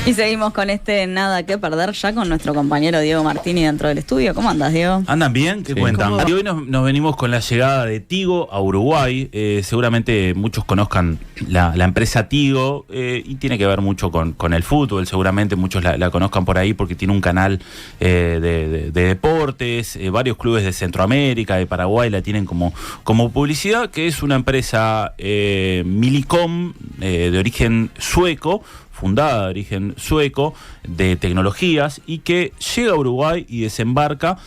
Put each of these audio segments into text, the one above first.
Y seguimos con este Nada que Perder ya con nuestro compañero Diego Martini dentro del estudio. ¿Cómo andas, Diego? ¿Andan bien? ¿Qué cuentan? Y hoy nos venimos con la llegada de Tigo a Uruguay. Seguramente muchos conozcan la empresa Tigo y tiene que ver mucho con el fútbol. Seguramente muchos la conozcan por ahí porque tiene un canal de deportes. Varios clubes de Centroamérica, de Paraguay la tienen como publicidad, que es una empresa Millicom de origen sueco, fundada de origen sueco, de tecnologías, y que llega a Uruguay y desembarca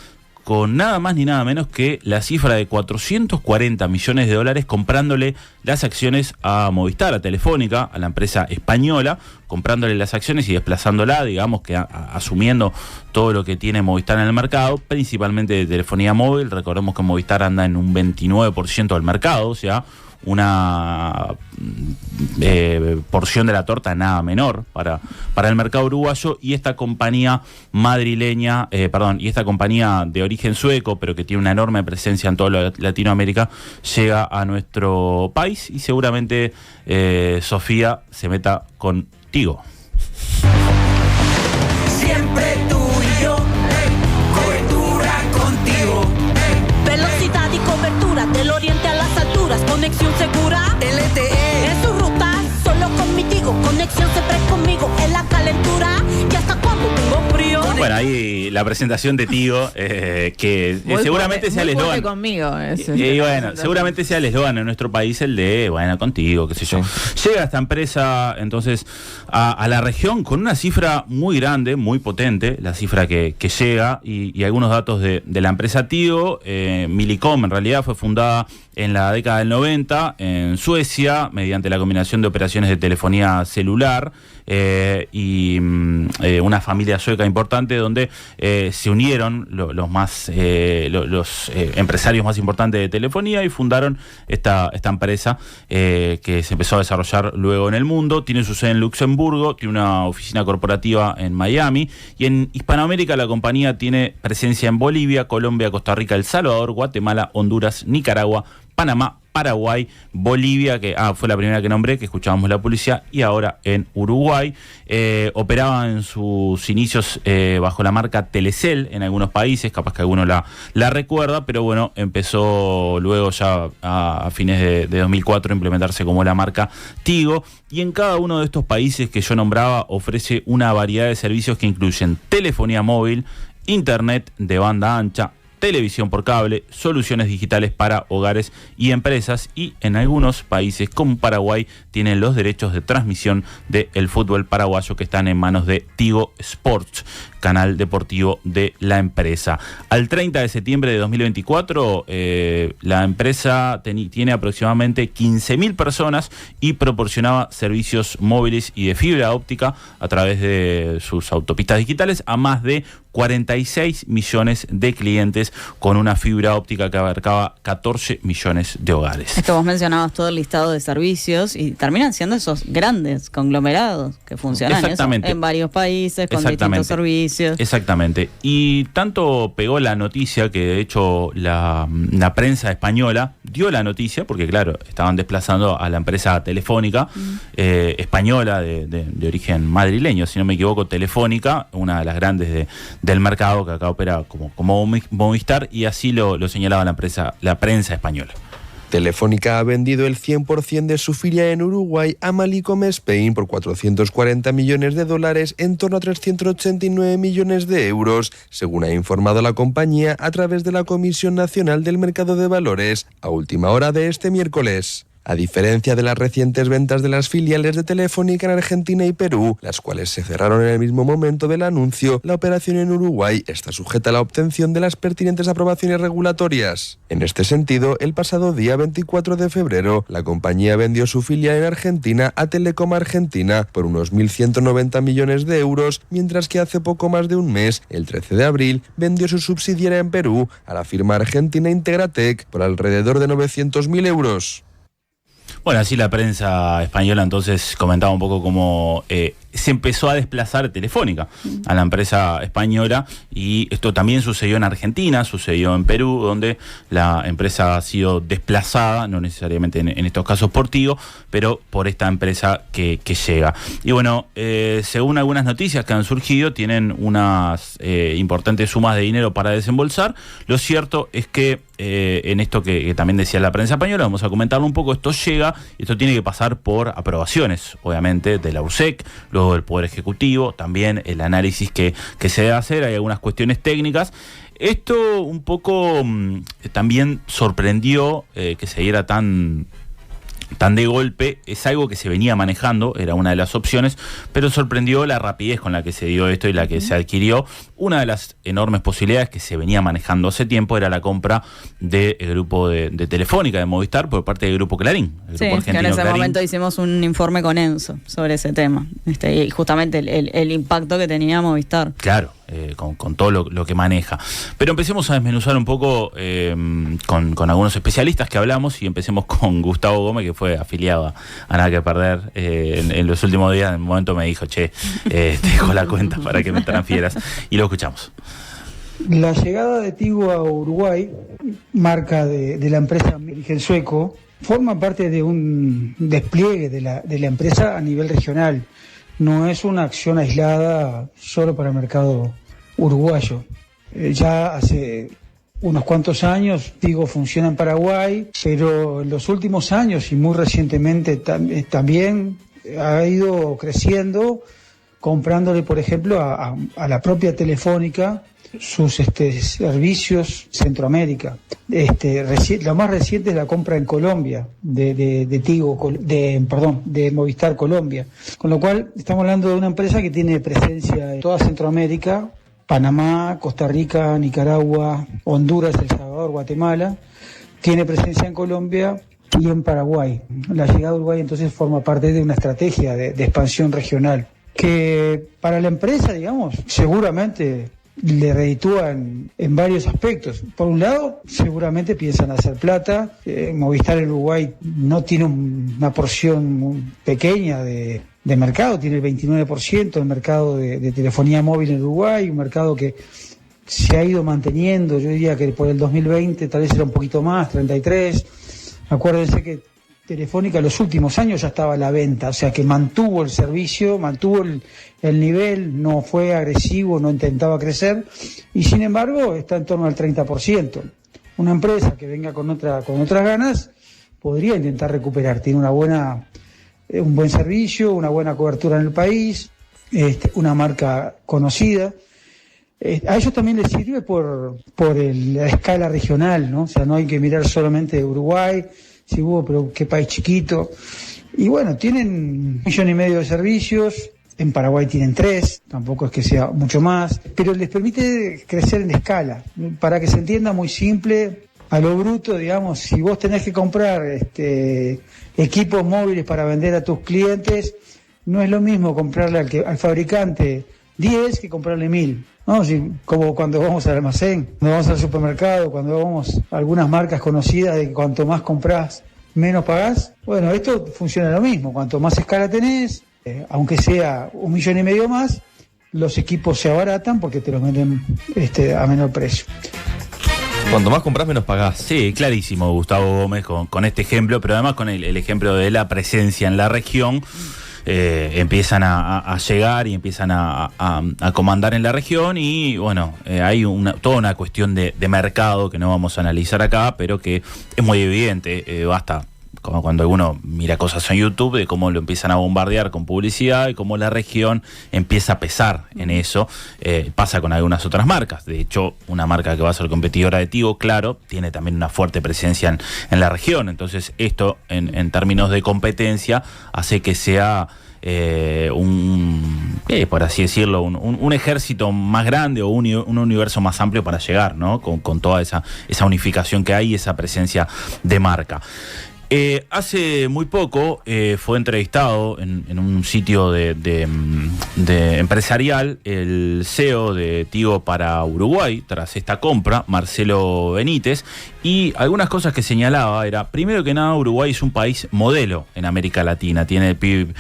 con nada más ni nada menos que la cifra de 440 millones de dólares comprándole las acciones a Movistar, a Telefónica, a la empresa española, comprándole las acciones y desplazándola, digamos que asumiendo todo lo que tiene Movistar en el mercado, principalmente de telefonía móvil. Recordemos que Movistar anda en un 29% del mercado, o sea, una porción de la torta nada menor para el mercado uruguayo. Y esta compañía madrileña, y esta compañía de origen sueco, pero que tiene una enorme presencia en toda Latinoamérica, llega a nuestro país y seguramente Sofía se meta contigo. Siempre tú y yo, cobertura contigo. Velocidad y cobertura del oriente a las alturas, conexión segura. LTE. En su ruta, solo conmigo, conexión siempre conmigo, en la calentura y hasta cuando tengo frío. Bueno, ahí la presentación de Tigo, que seguramente sea el eslogan. Conmigo. Y bueno, seguramente sea el eslogan en nuestro país, el de, bueno, contigo, qué sé yo. Llega esta empresa, entonces, a la región con una cifra muy grande, muy potente, la cifra que llega, y algunos datos de la empresa Tigo. Millicom, en realidad, fue fundada en la década del 90 en Suecia, mediante la combinación de operaciones de telefonía celular y una familia sueca importante, donde se unieron los empresarios más importantes de telefonía y fundaron esta empresa que se empezó a desarrollar luego en el mundo. Tiene su sede en Luxemburgo, tiene una oficina corporativa en Miami, y en Hispanoamérica la compañía tiene presencia en Bolivia, Colombia, Costa Rica, El Salvador, Guatemala, Honduras, Nicaragua, Panamá, Paraguay, Bolivia, que fue la primera que nombré, que escuchábamos la publicidad, y ahora en Uruguay. Operaba en sus inicios bajo la marca Telecel en algunos países, capaz que alguno la recuerda, pero bueno, empezó luego ya a fines de 2004 a implementarse como la marca Tigo, y en cada uno de estos países que yo nombraba ofrece una variedad de servicios que incluyen telefonía móvil, internet de banda ancha, televisión por cable, soluciones digitales para hogares y empresas, y en algunos países como Paraguay tienen los derechos de transmisión del fútbol paraguayo, que están en manos de Tigo Sports, canal deportivo de la empresa. Al 30 de septiembre de 2024, la empresa tiene aproximadamente 15.000 personas y proporcionaba servicios móviles y de fibra óptica a través de sus autopistas digitales a más de 46 millones de clientes, con una fibra óptica que abarcaba 14 millones de hogares. Esto vos mencionabas todo el listado de servicios y terminan siendo esos grandes conglomerados que funcionan en varios países con distintos servicios. Exactamente. Y tanto pegó la noticia que de hecho la prensa española dio la noticia, porque claro, estaban desplazando a la empresa Telefónica, española de origen madrileño, si no me equivoco, Telefónica, una de las grandes del mercado, que acá opera como Movistar, y así lo señalaba la prensa española. Telefónica ha vendido el 100% de su filia en Uruguay a Millicom Spain por 440 millones de dólares, en torno a 389 millones de euros, según ha informado la compañía a través de la Comisión Nacional del Mercado de Valores, a última hora de este miércoles. A diferencia de las recientes ventas de las filiales de Telefónica en Argentina y Perú, las cuales se cerraron en el mismo momento del anuncio, la operación en Uruguay está sujeta a la obtención de las pertinentes aprobaciones regulatorias. En este sentido, el pasado día 24 de febrero, la compañía vendió su filial en Argentina a Telecom Argentina por unos 1.190 millones de euros, mientras que hace poco más de un mes, el 13 de abril, vendió su subsidiaria en Perú a la firma argentina Integratec por alrededor de 900.000 euros. Bueno, así la prensa española entonces comentaba un poco cómo se empezó a desplazar Telefónica a la empresa española, y esto también sucedió en Argentina, sucedió en Perú, donde la empresa ha sido desplazada, no necesariamente en estos casos por Tigo, pero por esta empresa que llega. Y bueno, según algunas noticias que han surgido, tienen unas importantes sumas de dinero para desembolsar. Lo cierto es que en esto que también decía la prensa española, vamos a comentarlo un poco, esto llega, y esto tiene que pasar por aprobaciones, obviamente, de la URSSEC, luego del Poder Ejecutivo, también el análisis que se debe hacer, hay algunas cuestiones técnicas. Esto un poco también sorprendió que se diera tan de golpe. Es algo que se venía manejando, era una de las opciones, pero sorprendió la rapidez con la que se dio esto y la que se adquirió. Una de las enormes posibilidades que se venía manejando hace tiempo era la compra del grupo de Telefónica, de Movistar, por parte del grupo Clarín. El grupo argentino que en ese Clarín. momento hicimos un informe con Enzo sobre ese tema, y justamente el impacto que tenía Movistar. Claro. Con todo lo que maneja. Pero empecemos a desmenuzar un poco con algunos especialistas que hablamos, y empecemos con Gustavo Gómez, que fue afiliado a Nada que Perder en los últimos días. En un momento me dijo, te dejo la cuenta para que me transfieras, y lo escuchamos. La llegada de Tigo a Uruguay, marca de la empresa Origen Sueco, forma parte de un despliegue de la empresa a nivel regional. No es una acción aislada solo para el mercado uruguayo. Ya hace unos cuantos años Tigo funciona en Paraguay, pero en los últimos años y muy recientemente también ha ido creciendo, comprándole, por ejemplo, a la propia Telefónica sus servicios Centroamérica. Lo más reciente es la compra en Colombia de Tigo, de Movistar Colombia. Con lo cual estamos hablando de una empresa que tiene presencia en toda Centroamérica: Panamá, Costa Rica, Nicaragua, Honduras, El Salvador, Guatemala. Tiene presencia en Colombia y en Paraguay. La llegada a Uruguay entonces forma parte de una estrategia de expansión regional que para la empresa, digamos, seguramente le reditúan en varios aspectos. Por un lado, seguramente piensan hacer plata. Movistar en Uruguay no tiene una porción muy pequeña de mercado, tiene el 29% del mercado de telefonía móvil en Uruguay, un mercado que se ha ido manteniendo. Yo diría que por el 2020 tal vez era un poquito más, 33%. Acuérdense que Telefónica en los últimos años ya estaba a la venta, o sea que mantuvo el servicio, mantuvo el nivel, no fue agresivo, no intentaba crecer, y sin embargo está en torno al 30%. Una empresa que venga con otras ganas podría intentar recuperar, tiene un buen servicio, una buena cobertura en el país, una marca conocida. A ellos también les sirve por la escala regional, ¿no? O sea, no hay que mirar solamente Uruguay, si hubo, pero qué país chiquito. Y bueno, tienen 1,5 millones de servicios, en Paraguay tienen 3, tampoco es que sea mucho más, pero les permite crecer en escala. Para que se entienda muy simple, a lo bruto, digamos, si vos tenés que comprar equipos móviles para vender a tus clientes, no es lo mismo comprarle al fabricante 10 que comprarle 1.000. ¿No? Como cuando vamos al almacén, cuando vamos al supermercado, cuando vamos a algunas marcas conocidas de que cuanto más compras, menos pagás. Bueno, esto funciona lo mismo. Cuanto más escala tenés, aunque sea 1,5 millones más, los equipos se abaratan porque te los venden a menor precio. Cuanto más compras, menos pagás. Sí, clarísimo, Gustavo Gómez, con este ejemplo, pero además con el ejemplo de la presencia en la región. Empiezan a llegar y empiezan a comandar en la región, y bueno, hay toda una cuestión de mercado que no vamos a analizar acá, pero que es muy evidente. Basta como cuando alguno mira cosas en YouTube de cómo lo empiezan a bombardear con publicidad y cómo la región empieza a pesar en eso. Pasa con algunas otras marcas. De hecho, una marca que va a ser competidora de Tigo, Claro, tiene también una fuerte presencia en la región. Entonces esto en términos de competencia hace que sea por así decirlo, un ejército más grande o un universo más amplio para llegar, ¿no? Con toda esa unificación que hay y esa presencia de marca. Hace muy poco fue entrevistado en un sitio de empresarial el CEO de Tigo para Uruguay, tras esta compra, Marcelo Benítez, y algunas cosas que señalaba era, primero que nada, Uruguay es un país modelo en América Latina, tiene el PIB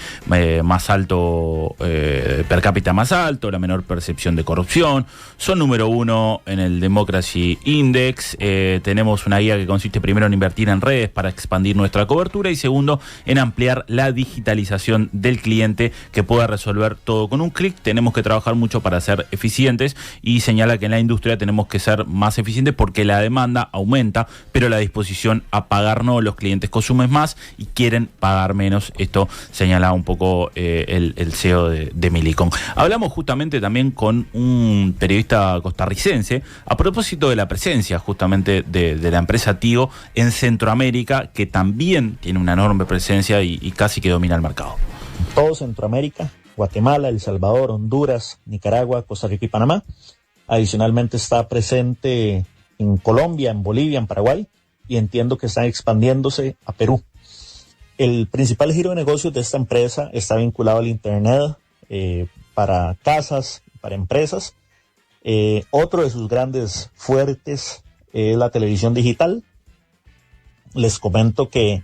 más alto, per cápita más alto, la menor percepción de corrupción, son número 1 en el Democracy Index, tenemos una guía que consiste primero en invertir en redes para expandir nuestra cobertura y segundo en ampliar la digitalización del cliente que pueda resolver todo con un clic. Tenemos que trabajar mucho para ser eficientes y señala que en la industria tenemos que ser más eficientes porque la demanda aumenta, pero la disposición a pagar no, los clientes consumen más y quieren pagar menos. Esto señala un poco el CEO de Millicom. Hablamos justamente también con un periodista costarricense a propósito de la presencia justamente de la empresa Tigo en Centroamérica, que también tiene una enorme presencia y casi que domina el mercado. Todo Centroamérica, Guatemala, El Salvador, Honduras, Nicaragua, Costa Rica y Panamá. Adicionalmente está presente en Colombia, en Bolivia, en Paraguay, y entiendo que están expandiéndose a Perú. El principal giro de negocios de esta empresa está vinculado al Internet para casas, para empresas. Otro de sus grandes fuertes es la televisión digital. Les comento que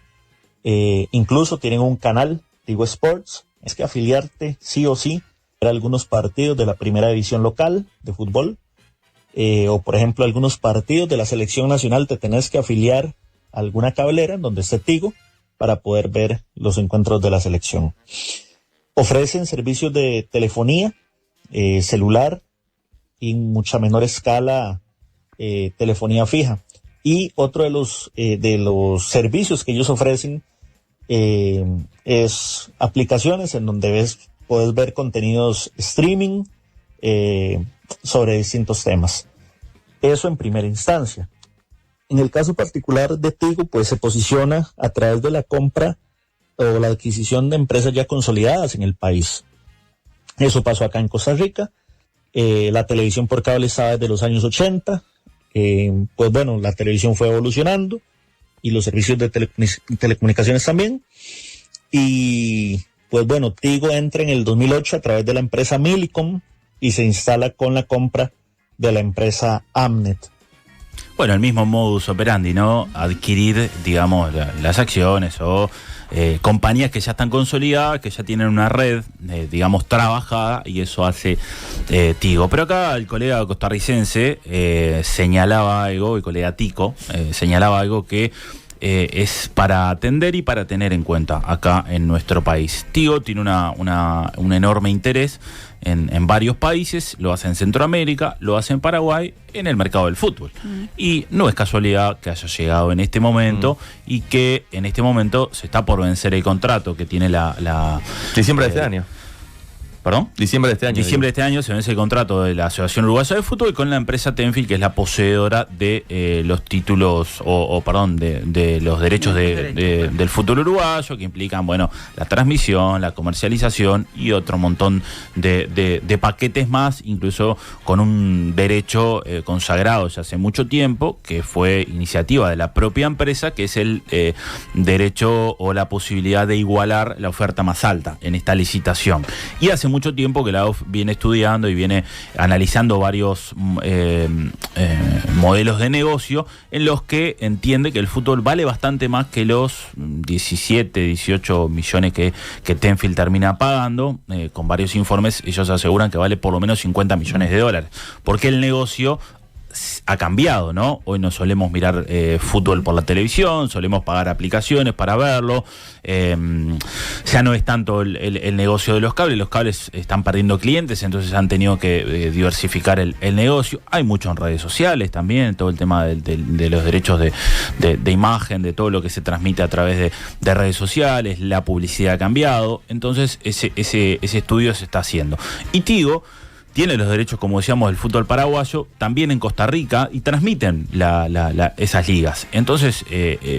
incluso tienen un canal, Tigo Sports. Es que afiliarte sí o sí a algunos partidos de la primera división local de fútbol, o por ejemplo algunos partidos de la selección nacional, te tenés que afiliar a alguna cablera en donde esté Tigo para poder ver los encuentros de la selección. Ofrecen servicios de telefonía celular y en mucha menor escala telefonía fija. Y otro de los servicios que ellos ofrecen es aplicaciones en donde puedes ver contenidos streaming sobre distintos temas. Eso en primera instancia. En el caso particular de Tigo, pues se posiciona a través de la compra o la adquisición de empresas ya consolidadas en el país. Eso pasó acá en Costa Rica. La televisión por cable estaba desde los años 80. Pues bueno, la televisión fue evolucionando y los servicios de telecomunicaciones también. Y pues bueno, Tigo entra en el 2008 a través de la empresa Millicom y se instala con la compra de la empresa Amnet. Bueno, el mismo modus operandi, ¿no? Adquirir, digamos, las acciones o compañías que ya están consolidadas, que ya tienen una red, digamos, trabajada, y eso hace Tigo. Pero acá el colega costarricense señalaba algo, el colega Tico, señalaba algo que es para atender y para tener en cuenta acá en nuestro país. Tigo tiene un enorme interés en varios países, lo hace en Centroamérica, lo hace en Paraguay, en el mercado del fútbol. Y no es casualidad que haya llegado en este momento y que en este momento se está por vencer el contrato que tiene diciembre de este año. ¿Perdón? Diciembre de este año. Diciembre de este año se vence el contrato de la Asociación Uruguaya de Fútbol con la empresa Tenfield, que es la poseedora de los títulos, de los derechos del fútbol uruguayo, que implican, bueno, la transmisión, la comercialización y otro montón de paquetes más, incluso con un derecho consagrado ya hace mucho tiempo, que fue iniciativa de la propia empresa, que es el derecho o la posibilidad de igualar la oferta más alta en esta licitación. Y hace mucho tiempo que la AUF viene estudiando y viene analizando varios modelos de negocio en los que entiende que el fútbol vale bastante más que los 17, 18 millones que Tenfield termina pagando. Con varios informes ellos aseguran que vale por lo menos 50 millones de dólares, porque el negocio ha cambiado, ¿no? Hoy no solemos mirar fútbol por la televisión, solemos pagar aplicaciones para verlo. Ya no es tanto el negocio de los cables. Los cables están perdiendo clientes, entonces han tenido que diversificar el negocio. Hay mucho en redes sociales también, todo el tema de los derechos de imagen, de todo lo que se transmite a través de redes sociales. La publicidad ha cambiado, entonces ese estudio se está haciendo. Y Tigo tiene los derechos, como decíamos, del fútbol paraguayo, también en Costa Rica, y transmiten esas ligas. Entonces,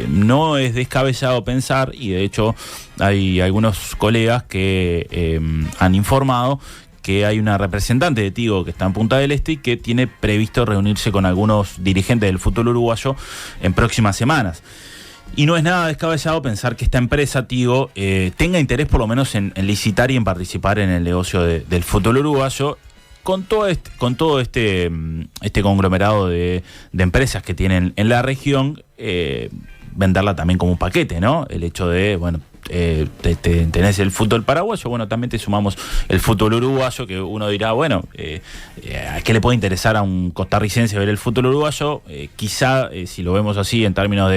no es descabellado pensar, y de hecho hay algunos colegas que han informado que hay una representante de Tigo que está en Punta del Este y que tiene previsto reunirse con algunos dirigentes del fútbol uruguayo en próximas semanas. Y no es nada descabellado pensar que esta empresa, Tigo, tenga interés por lo menos en licitar y en participar en el negocio del fútbol uruguayo, con todo este conglomerado de empresas que tienen en la región, venderla también como un paquete, ¿no? El hecho de, bueno, tenés el fútbol paraguayo, bueno, también te sumamos el fútbol uruguayo, que uno dirá, bueno, ¿a qué le puede interesar a un costarricense ver el fútbol uruguayo? Quizá, si lo vemos así en términos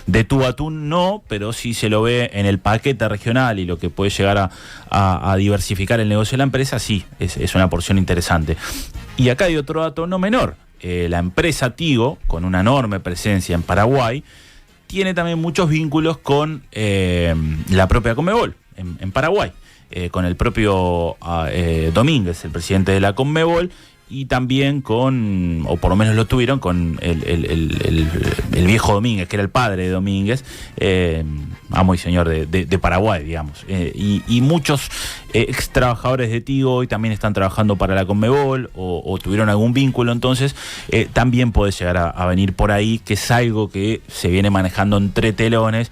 de tú a tú, no, pero si se lo ve en el paquete regional y lo que puede llegar a diversificar el negocio de la empresa, sí, es una porción interesante. Y acá hay otro dato no menor. La empresa Tigo, con una enorme presencia en Paraguay, tiene también muchos vínculos con la propia Conmebol en Paraguay, con el propio Domínguez, el presidente de la Conmebol, y también con, o por lo menos lo tuvieron, con el viejo Domínguez, que era el padre de Domínguez, amo y señor de Paraguay, digamos. Y muchos ex trabajadores de Tigo hoy también están trabajando para la Conmebol o tuvieron algún vínculo, entonces también puede llegar a venir por ahí, que es algo que se viene manejando entre telones,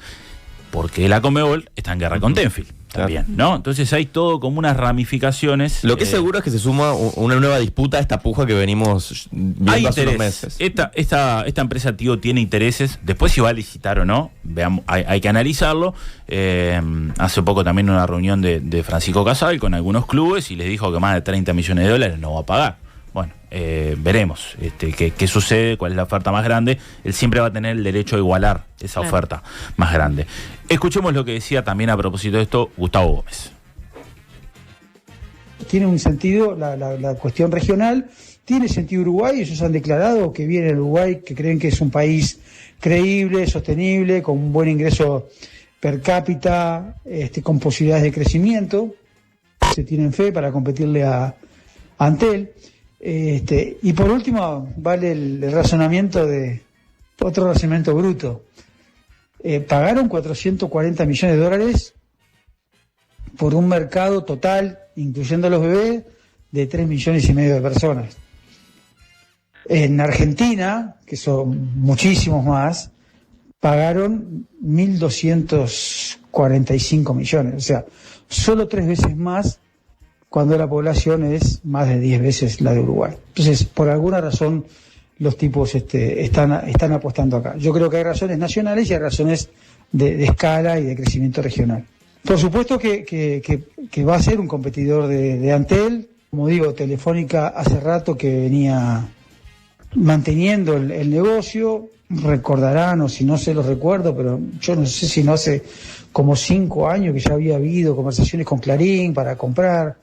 porque la Conmebol está en guerra con Tenfield. También, ¿no? Entonces hay todo como unas ramificaciones. Lo que es seguro es que se suma una nueva disputa a esta puja que venimos viendo hace unos meses. Esta empresa, Tigo, tiene intereses. Después si va a licitar o no, veamos, hay que analizarlo. Hace poco también una reunión de Francisco Casal con algunos clubes y les dijo que más de 30 millones de dólares no va a pagar. Bueno, veremos qué sucede, cuál es la oferta más grande. Él siempre va a tener el derecho a igualar esa oferta más grande. Escuchemos lo que decía también a propósito de esto Gustavo Gómez. Tiene un sentido la cuestión regional, tiene sentido Uruguay. Ellos han declarado que viene Uruguay, que creen que es un país creíble, sostenible, con un buen ingreso per cápita, con posibilidades de crecimiento. Se tienen fe para competirle a Antel. Y por último, vale el razonamiento de otro razonamiento bruto. Pagaron 440 millones de dólares por un mercado total, incluyendo a los bebés, de 3,5 millones de personas. En Argentina, que son muchísimos más, pagaron 1.245 millones, o sea, solo 3 veces más, cuando la población es más de 10 veces la de Uruguay. Entonces, por alguna razón, los tipos están apostando acá. Yo creo que hay razones nacionales y hay razones de escala y de crecimiento regional. Por supuesto que va a ser un competidor de Antel. Como digo, Telefónica hace rato que venía manteniendo el negocio. Recordarán, o si no se los recuerdo, pero yo no sé si no hace como 5 años que ya había habido conversaciones con Clarín para comprar.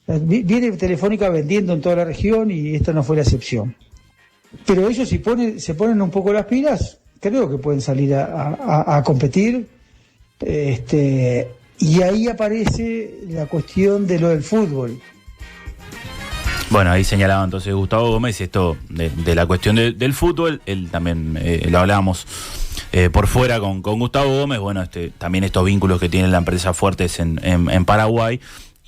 Viene Telefónica vendiendo en toda la región y esta no fue la excepción. Pero ellos si se ponen un poco las pilas, creo que pueden salir a competir. Y ahí aparece la cuestión de lo del fútbol. Bueno, ahí señalaba entonces Gustavo Gómez esto de la cuestión del fútbol. Él también lo hablábamos por fuera con Gustavo Gómez. Bueno, también estos vínculos que tiene la empresa fuertes en Paraguay.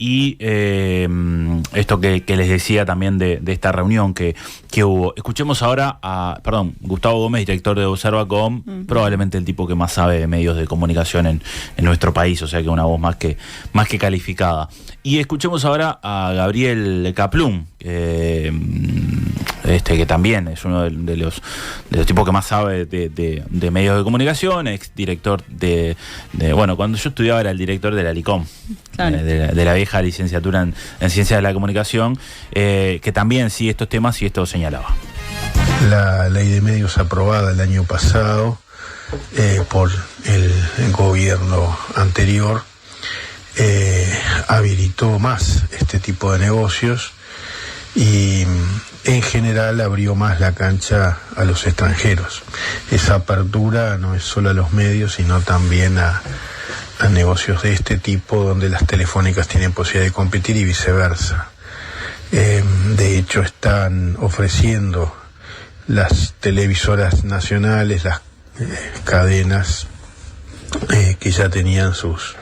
Y esto que les decía también de esta reunión que hubo. Escuchemos ahora a Gustavo Gómez, director de Observacom, probablemente el tipo que más sabe de medios de comunicación en nuestro país, o sea que una voz más que calificada. Y escuchemos ahora a Gabriel Kaplum, que también es uno de los tipos que más sabe de medios de comunicación, ex director bueno, cuando yo estudiaba era el director de la LICOM, claro. de la vieja licenciatura en Ciencias de la Comunicación, que también sigue estos temas y esto señalaba. La ley de medios aprobada el año pasado por el gobierno anterior habilitó más este tipo de negocios y en general abrió más la cancha a los extranjeros. Esa apertura no es solo a los medios, sino también a negocios de este tipo, donde las telefónicas tienen posibilidad de competir y viceversa. De hecho, están ofreciendo las televisoras nacionales, las cadenas que ya tenían sus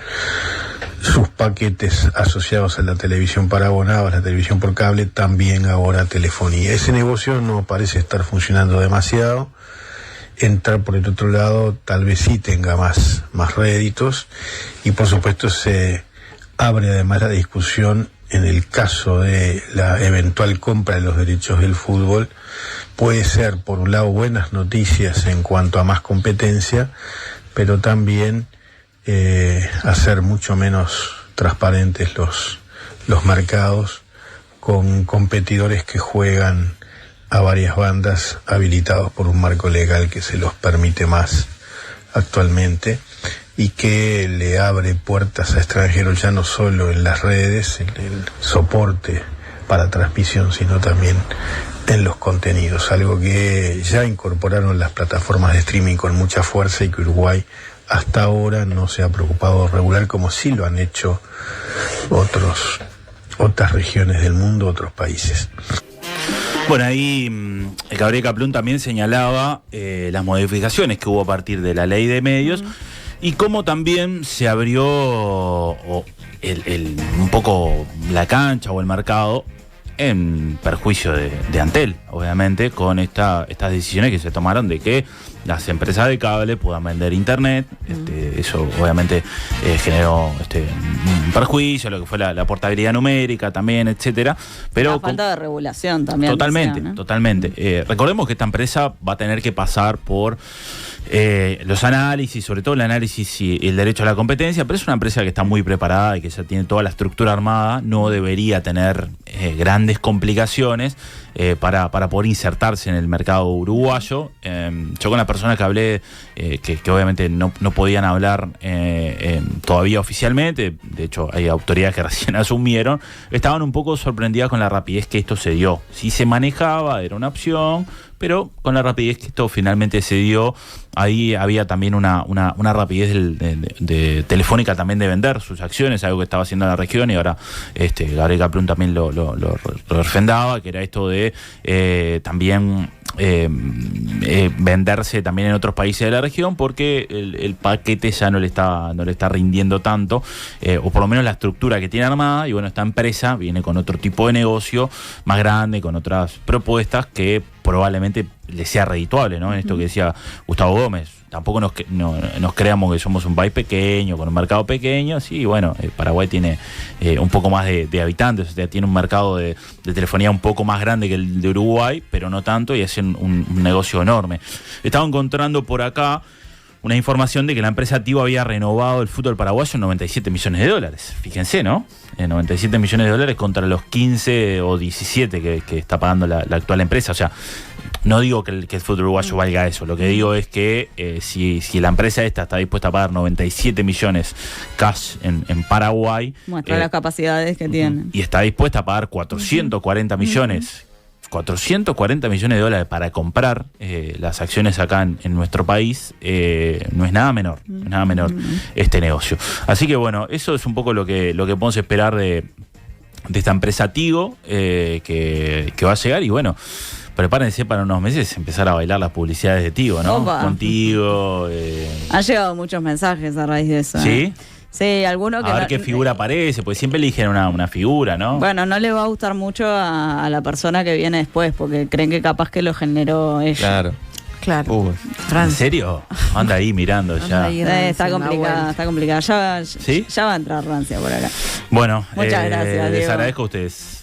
paquetes asociados a la televisión para abonados, la televisión por cable, también ahora telefonía. Ese negocio no parece estar funcionando demasiado. entrar por el otro lado tal vez sí tenga más réditos, y por supuesto se abre además la discusión en el caso de la eventual compra de los derechos del fútbol. Puede ser por un lado buenas noticias en cuanto a más competencia, pero también hacer mucho menos transparentes los mercados, con competidores que juegan a varias bandas habilitados por un marco legal que se los permite más actualmente, y que le abre puertas a extranjeros ya no solo en las redes, en el soporte para transmisión, sino también en los contenidos, algo que ya incorporaron las plataformas de streaming con mucha fuerza y que Uruguay hasta ahora no se ha preocupado de regular, como sí lo han hecho otras regiones del mundo, otros países. Bueno, ahí Gabriel Kaplun también señalaba las modificaciones que hubo a partir de la ley de medios y cómo también se abrió un poco la cancha o el mercado en perjuicio de Antel, obviamente, con estas decisiones que se tomaron de que las empresas de cable puedan vender internet. Eso obviamente generó un perjuicio, lo que fue la portabilidad numérica también, etcétera. Pero la falta de regulación también. Totalmente. Recordemos que esta empresa va a tener que pasar por los análisis, sobre todo el análisis y el derecho a la competencia, pero es una empresa que está muy preparada y que ya tiene toda la estructura armada, no debería tener grandes complicaciones para poder insertarse en el mercado uruguayo. Yo con las personas que hablé, que obviamente no podían hablar todavía oficialmente, de hecho hay autoridades que recién asumieron, estaban un poco sorprendidas con la rapidez que esto se dio. Sí se manejaba, era una opción, pero con la rapidez que esto finalmente se dio, ahí había también una rapidez de Telefónica también de vender sus acciones, algo que estaba haciendo la región, y ahora Gabriel Kaplun también lo refrendaba, que era esto de también venderse también en otros países de la región, porque el paquete ya no le está rindiendo tanto, o por lo menos la estructura que tiene armada, y bueno, esta empresa viene con otro tipo de negocio más grande, con otras propuestas que probablemente le sea redituable, ¿no? En esto que decía Gustavo Gómez, tampoco nos creamos que somos un país pequeño, con un mercado pequeño. Sí, bueno, Paraguay tiene un poco más de habitantes, o sea, tiene un mercado de telefonía un poco más grande que el de Uruguay, pero no tanto, y hacen un negocio enorme. Estaba encontrando por acá una información de que la empresa Tigo había renovado el fútbol paraguayo en $97 millones. Fíjense, ¿no? 97 millones de dólares contra los 15 o 17 que está pagando la actual empresa. O sea, no digo que el fútbol uruguayo valga eso. Lo que digo es que si la empresa esta está dispuesta a pagar 97 millones cash en Paraguay, muestra las capacidades que tienen. Y está dispuesta a pagar 440 millones. 440 millones de dólares para comprar las acciones acá en nuestro país, no es nada menor, este negocio. Así que bueno, eso es un poco lo que podemos esperar de esta empresa Tigo, que va a llegar, y bueno, prepárense para unos meses empezar a bailar las publicidades de Tigo, ¿no? Opa. Contigo. Han llegado muchos mensajes a raíz de eso. ¿Sí? Sí, alguno que... A ver qué figura aparece, porque siempre eligen una figura, ¿no? Bueno, no le va a gustar mucho a la persona que viene después, porque creen que capaz que lo generó ella. Claro. ¿En serio? Anda ahí mirando ya. Está complicada. ¿Sí? Ya va a entrar Rancia por acá. Bueno, muchas gracias, les Diego. agradezco a ustedes.